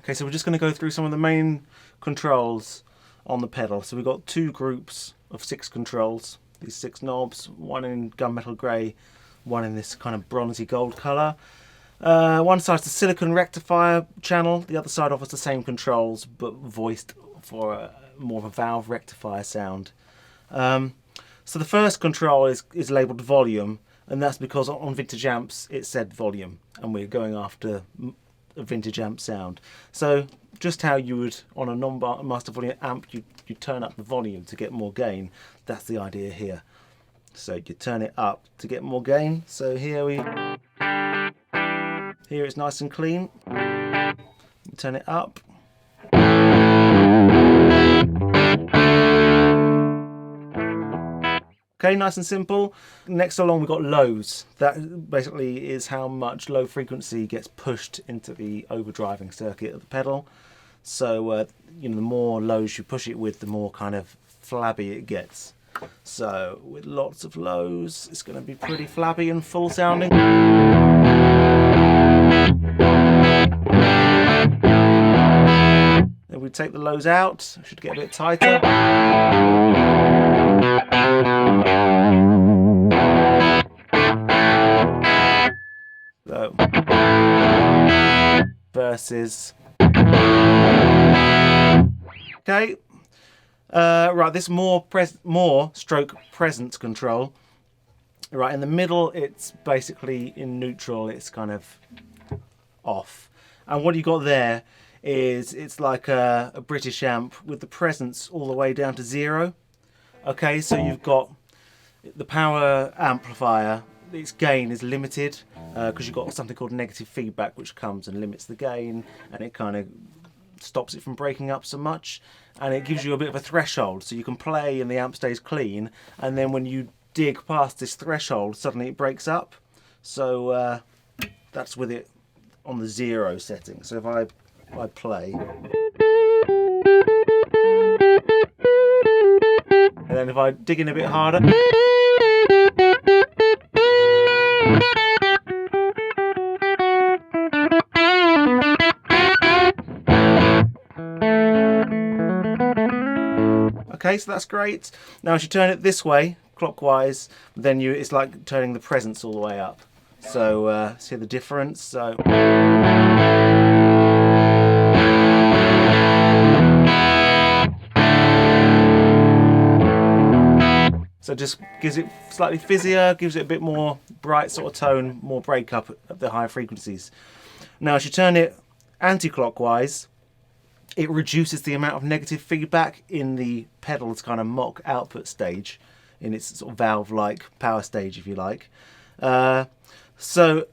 Okay, so we're just going to go through some of the main controls on the pedal. So we've got two groups of 6 controls, these 6 knobs, one in gunmetal grey, one in this kind of bronzy gold colour. One side's the silicon rectifier channel, the other side offers the same controls but voiced for more of a valve rectifier sound. So the first control is labelled volume, and that's because on vintage amps it said volume, and we're going after a vintage amp sound. So just how you would on a non-master volume amp, you turn up the volume to get more gain. That's the idea here. So you turn it up to get more gain. So here it's nice and clean. You turn it up. Okay, nice and simple. Next along we've got lows. That basically is how much low frequency gets pushed into the overdriving circuit of the pedal. So you know, the more lows you push it with, the more kind of flabby it gets. So with lots of lows, it's going to be pretty flabby and full sounding. Then we take the lows out, should get a bit tighter. So, versus. Okay. Right, this more stroke presence control. Right, in the middle it's basically in neutral, it's kind of off. And what you got there is it's like a British amp with the presence all the way down to 0. Okay, so you've got the power amplifier, its gain is limited because you've got something called negative feedback which comes and limits the gain, and it kind of stops it from breaking up so much, and it gives you a bit of a threshold so you can play and the amp stays clean, and then when you dig past this threshold suddenly it breaks up. So that's with it on the 0 setting. So if I play, and then if I dig in a bit harder, okay, so that's great. Now as you turn it this way, clockwise, then it's like turning the presence all the way up. So see the difference? So just gives it slightly fizzier, gives it a bit more bright sort of tone, more breakup at the higher frequencies. Now as you turn it anti-clockwise, it reduces the amount of negative feedback in the pedal's kind of mock output stage, in its sort of valve-like power stage, if you like. So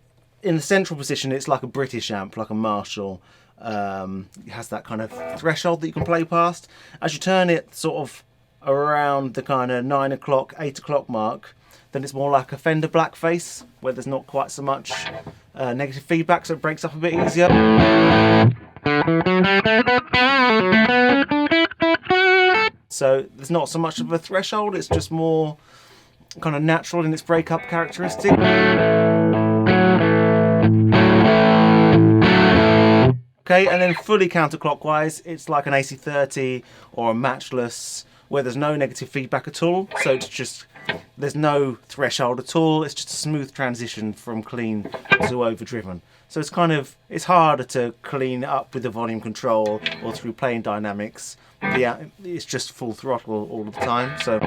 in the central position, it's like a British amp, like a Marshall. It has that kind of threshold that you can play past. As you turn it sort of around the kind of 9 o'clock, 8 o'clock mark, then it's more like a Fender Blackface, where there's not quite so much negative feedback, so it breaks up a bit easier. So there's not so much of a threshold, it's just more kind of natural in its breakup characteristic. Okay, and then fully counterclockwise, it's like an AC30 or a Matchless, where there's no negative feedback at all. So it's just, there's no threshold at all. It's just a smooth transition from clean to overdriven. So it's kind of, it's harder to clean up with the volume control or through playing dynamics. Yeah, it's just full throttle all the time. So.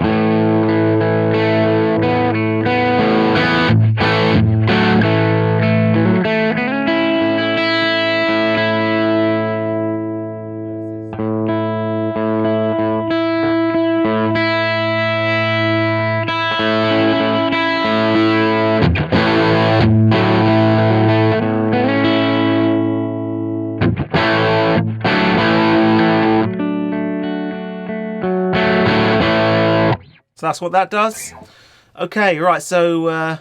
So that's what that does. Okay, right, so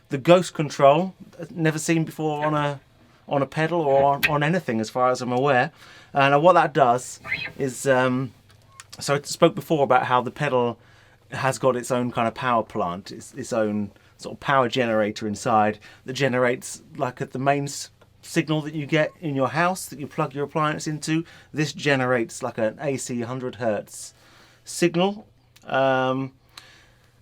the ghost control, never seen before on a pedal or on anything as far as I'm aware. And what that does is, so I spoke before about how the pedal has got its own kind of power plant, its own sort of power generator inside that generates like at the mains signal that you get in your house that you plug your appliance into. This generates like an AC 100 Hertz signal, and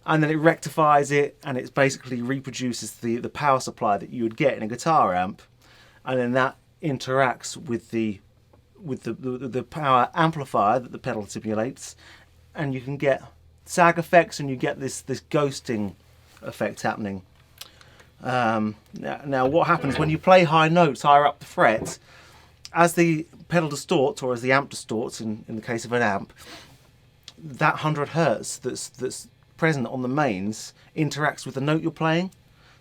then it rectifies it, and it basically reproduces the power supply that you would get in a guitar amp, and then that interacts with the power amplifier that the pedal simulates, and you can get sag effects, and you get this ghosting effect happening. Now what happens when you play high notes higher up the fret, as the pedal distorts, or as the amp distorts in the case of an amp, that 100 Hertz that's present on the mains interacts with the note you're playing.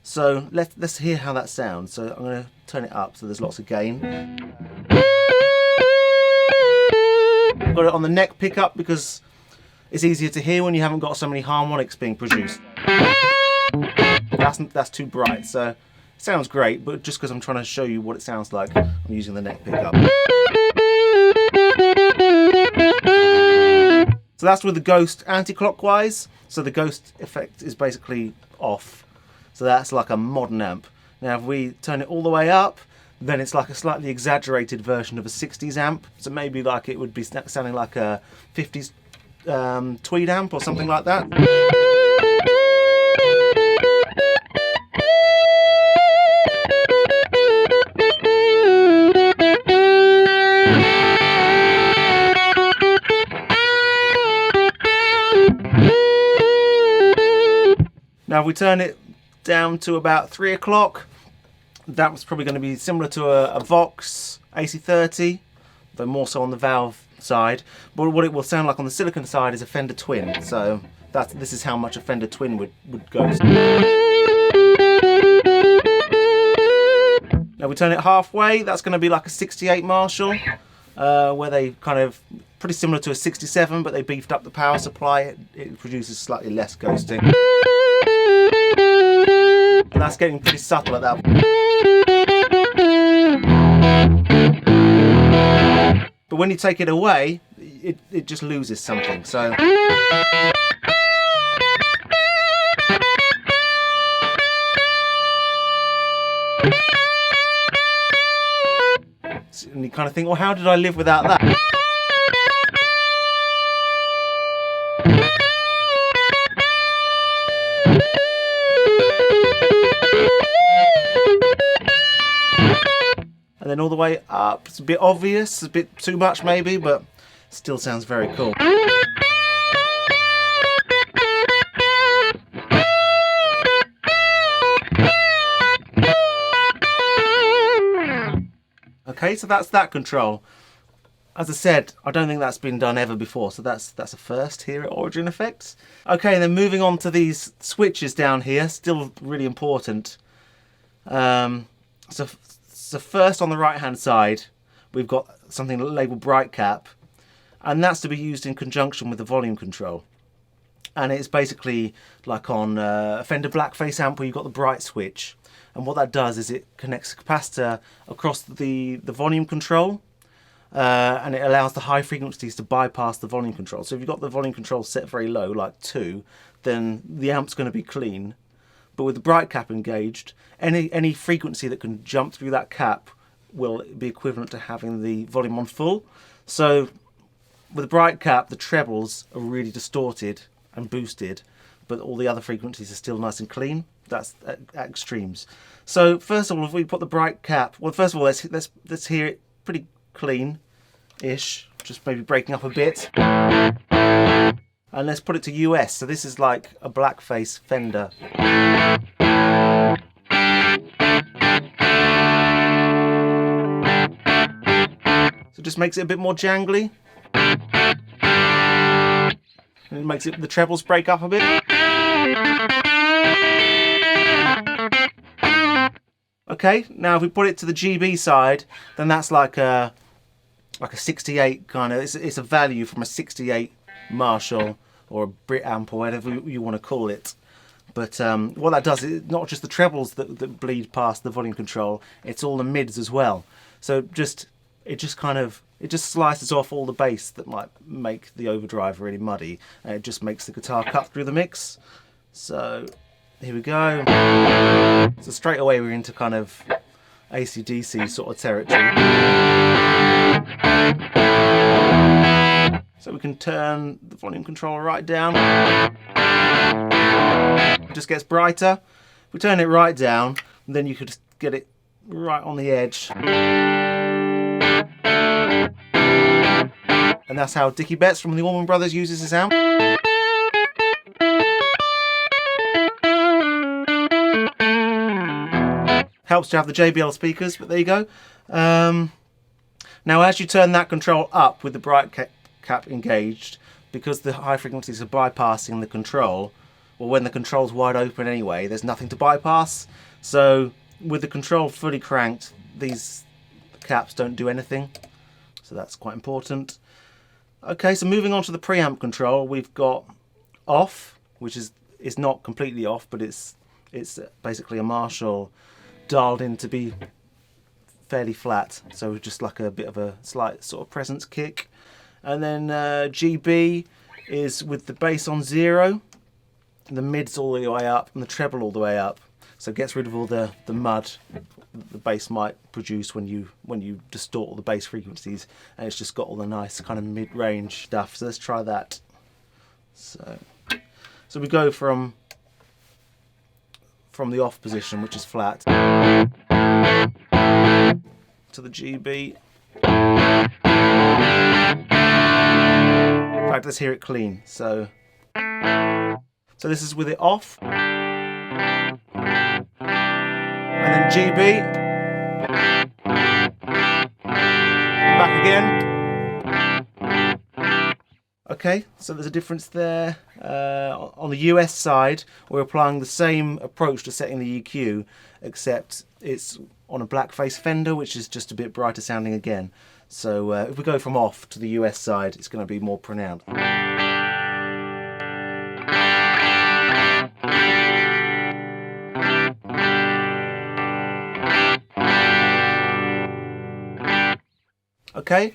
So let's hear how that sounds. So I'm going to turn it up so there's lots of gain. I've got it on the neck pickup because it's easier to hear when you haven't got so many harmonics being produced. That's too bright, so it sounds great, but just because I'm trying to show you what it sounds like, I'm using the neck pickup. So that's with the ghost anti-clockwise, so the ghost effect is basically off. So that's like a modern amp. Now if we turn it all the way up, then it's like a slightly exaggerated version of a 60s amp. So maybe like it would be sounding like a 50s tweed amp or something like that. Now if we turn it down to about 3 o'clock, that was probably going to be similar to a Vox AC30, though more so on the valve side. But what it will sound like on the silicon side is a Fender Twin. So this is how much a Fender Twin would ghost. Now we turn it halfway, that's going to be like a 68 Marshall, where they kind of, pretty similar to a 67, but they beefed up the power supply. It produces slightly less ghosting. And that's getting pretty subtle at that. But when you take it away, it just loses something. So and you kind of think, well, how did I live without that? And then all the way up, it's a bit obvious, a bit too much maybe, but still sounds very cool. Okay, so that's that control. As I said, I don't think that's been done ever before, so that's a first here at Origin Effects. Okay, and then moving on to these switches down here, still really important. So first on the right hand side, we've got something labelled bright cap, and that's to be used in conjunction with the volume control. And it's basically like on a Fender Blackface amp where you've got the bright switch. And what that does is it connects the capacitor across the volume control, and it allows the high frequencies to bypass the volume control. So if you've got the volume control set very low, like 2, then the amp's going to be clean. But with the bright cap engaged, any frequency that can jump through that cap will be equivalent to having the volume on full. So with the bright cap, the trebles are really distorted and boosted, but all the other frequencies are still nice and clean. That's at extremes. So first of all, if we put the bright cap, well, first of all, let's hear it pretty clean-ish, just maybe breaking up a bit. And let's put it to US. So this is like a Blackface Fender. So it just makes it a bit more jangly. And it makes the trebles break up a bit. Okay, now if we put it to the GB side, then that's like a 68 kind of, it's a value from a 68 Marshall or a Brit amp or whatever you want to call it. But what that does is not just the trebles that bleed past the volume control, it's all the mids as well. So it just slices off all the bass that might make the overdrive really muddy, and it just makes the guitar cut through the mix. So here we go. So straight away we're into kind of AC/DC sort of territory. So we can turn the volume controller right down. It just gets brighter. If we turn it right down, then you could get it right on the edge. And that's how Dickie Betts from the Allman Brothers uses his amp. Helps to have the JBL speakers, but there you go. Now as you turn that control up with the bright cap engaged, because the high frequencies are bypassing the control, well, when the control's wide open anyway, there's nothing to bypass. So with the control fully cranked, these caps don't do anything. So that's quite important. Okay, so moving on to the preamp control, we've got off, which is not completely off, but it's basically a Marshall dialed in to be fairly flat, so just like a bit of a slight sort of presence kick. And then GB is with the bass on 0, the mids all the way up, and the treble all the way up. So it gets rid of all the mud the bass might produce when you distort all the bass frequencies, and it's just got all the nice kind of mid-range stuff. So let's try that. So we go from the off position, which is flat, to the GB. In fact, let's hear it clean. So this is with it off, and then GB, back again. Okay, so there's a difference there. On the US side, we're applying the same approach to setting the EQ, except it's on a black face Fender, which is just a bit brighter sounding again. So if we go from off to the US side, it's going to be more pronounced. Okay,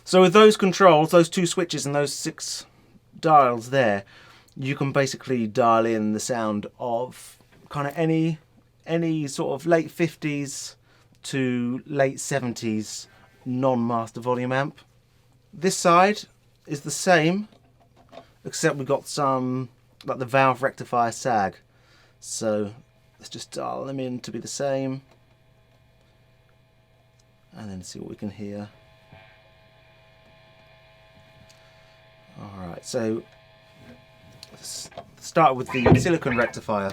so with those controls, those 2 switches and those 6 dials there, you can basically dial in the sound of kind of any sort of late 50s to late 70s non-master volume amp. This side is the same, except we've got some, like the valve rectifier sag. So let's just dial them in to be the same, and then see what we can hear. Alright, so let's start with the silicon rectifier.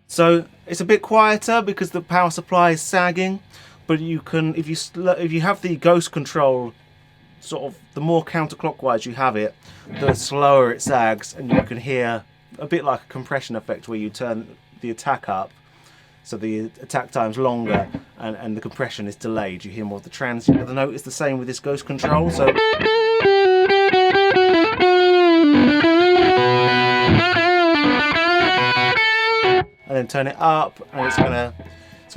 So it's a bit quieter because the power supply is sagging, but you can, if you have the ghost control, sort of the more counterclockwise you have it, the slower it sags, and you can hear a bit like a compression effect where you turn the attack up, so the attack time's longer and the compression is delayed. You hear more of the transient of the note. It's the same with this ghost control. So and then turn it up, and it's gonna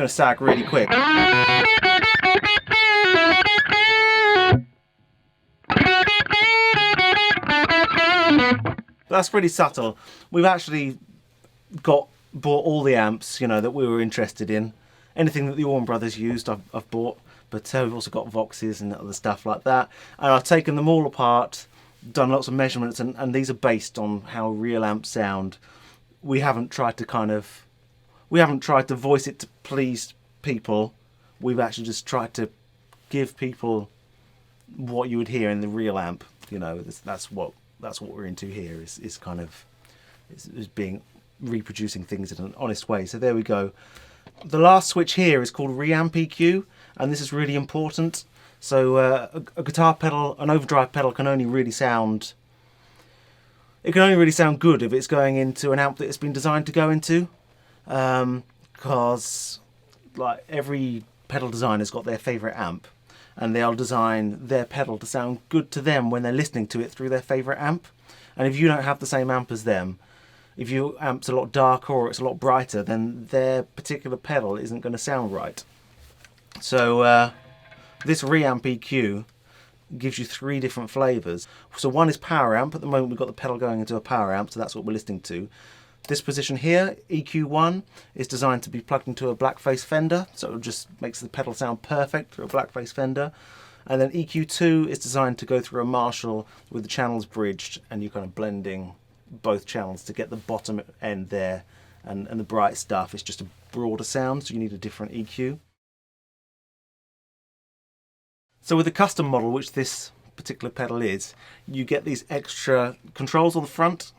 sag really quick. That's pretty subtle. We've actually bought all the amps, that we were interested in. Anything that the Allman Brothers used, I've bought. But we've also got Voxes and other stuff like that. And I've taken them all apart, done lots of measurements, and these are based on how real amps sound. We haven't tried to voice it to please people. We've actually just tried to give people what you would hear in the real amp. That's what we're into here, is kind of reproducing things in an honest way. So there we go. The last switch here is called reamp EQ, and this is really important. So a guitar pedal, an overdrive pedal, can only really sound good if it's going into an amp that it's been designed to go into, because like every pedal designer's got their favourite amp, and they'll design their pedal to sound good to them when they're listening to it through their favourite amp. And if you don't have the same amp as them, if your amp's a lot darker or it's a lot brighter, then their particular pedal isn't going to sound right. So this reamp EQ gives you 3 different flavors. So one is power amp. At the moment we've got the pedal going into a power amp, so that's what we're listening to. This position here, EQ1, is designed to be plugged into a blackface Fender, so it just makes the pedal sound perfect for a blackface Fender. And then EQ2 is designed to go through a Marshall with the channels bridged, and you're kind of blending both channels to get the bottom end there, and the bright stuff is just a broader sound, so you need a different EQ. So with the custom model, which this particular pedal is, you get these extra controls on the front,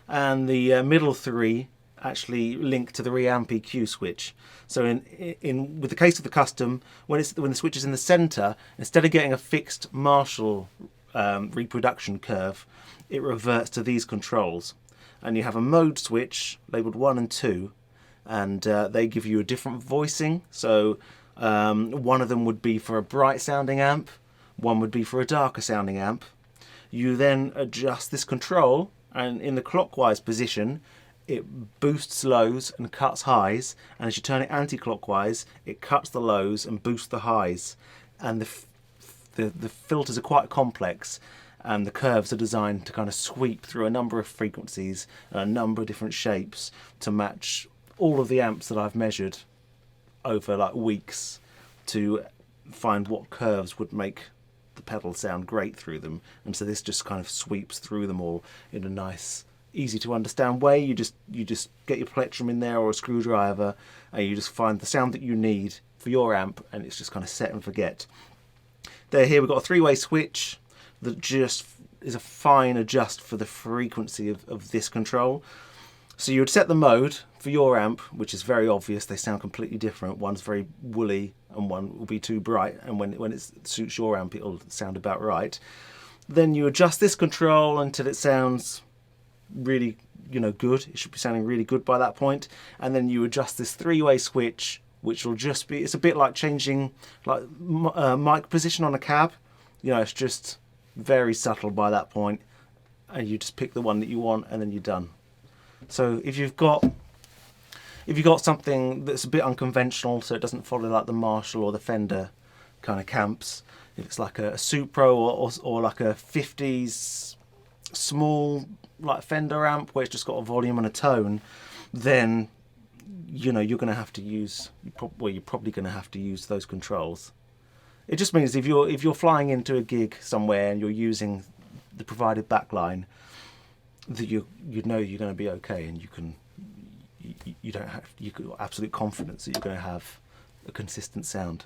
and the middle 3 actually link to the reamp EQ switch. So with the case of the custom, when the switch is in the center, instead of getting a fixed Marshall reproduction curve, it reverts to these controls. And you have a mode switch labeled 1 and 2, and they give you a different voicing. So one of them would be for a bright sounding amp, one would be for a darker sounding amp. You then adjust this control, and in the clockwise position it boosts lows and cuts highs, and as you turn it anti-clockwise it cuts the lows and boosts the highs. And the filters are quite complex, and the curves are designed to kind of sweep through a number of frequencies and a number of different shapes to match all of the amps that I've measured over like weeks to find what curves would make the pedal sound great through them. And so this just kind of sweeps through them all in a nice, easy to understand way. You just get your plectrum in there or a screwdriver, and you just find the sound that you need for your amp, and it's just kind of set and forget. There, here we've got a 3-way switch that just is a fine adjust for the frequency of this control. So you would set the mode for your amp, which is very obvious. They sound completely different. One's very woolly and one will be too bright, and when it suits your amp it'll sound about right. Then you adjust this control until it sounds really, good. It should be sounding really good by that point. And then you adjust this 3-way switch, which will just be, it's a bit like changing like mic position on a cab. It's just very subtle by that point, and you just pick the one that you want and then you're done. So if you've got something that's a bit unconventional, so it doesn't follow like the Marshall or the Fender kind of camps, if it's like a Supro or like a 50s small like Fender amp where it's just got a volume and a tone, then you're going to have to use, you're probably going to have to use those controls. It just means if you're flying into a gig somewhere and you're using the provided backline, that you know you're going to be okay, and you've got absolute confidence that you're going to have a consistent sound.